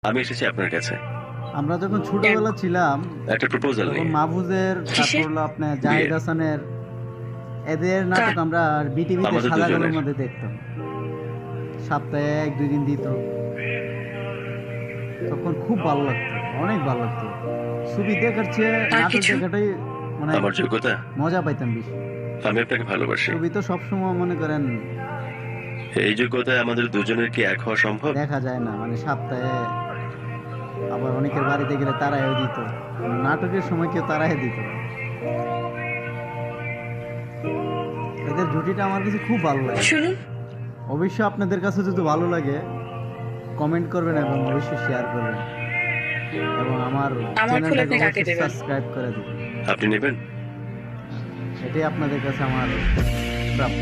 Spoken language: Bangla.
আমি এসেছি আপনার কাছে আমরা যখন ছোটবেলা ছিলাম একটা প্রপোজাল তখন নিয়ে। মাহফুজের, তারপর হলো আপনার জাহিদ হাসানের, এদের নাটক আমরা বিটিভিতে আমাদের সাদা কালোর দুজনের। মধ্যে দেখতাম। সপ্তাহে 1-2 দিন দিত। তখন খুব ভালো লাগতো, অনেক ভালো লাগতো। ছবি দেখার চেয়ে নাটক দেখাটাই মানে আমার খুব যোগ্যতা, মজা পাইতাম বেশি। আমি আপনাকে ভালোবাসি। ছবি তো সবসময় মনে করেন এই যোগ্যতায় আমাদের দুজনের কি এক হওয়া সম্ভব? দেখা যায় না, মানে সপ্তাহে আবার অনেকের বাড়িতে গেলে তারাইও দিত, নাটকের সময় কেউ তারাই দিত না। এদের জুটিটা আমার কাছে খুব ভালো লাগে। অবশ্যই আপনাদের কাছে যদি ভালো লাগে কমেন্ট করবেন এবং অবশ্যই শেয়ার করবেন এবং আমার চ্যানেলটাকে অবশ্যই সাবস্ক্রাইব করে দিবেন। আপনি নেবেন? এটাই আপনাদের কাছে আমার প্রাপ্য।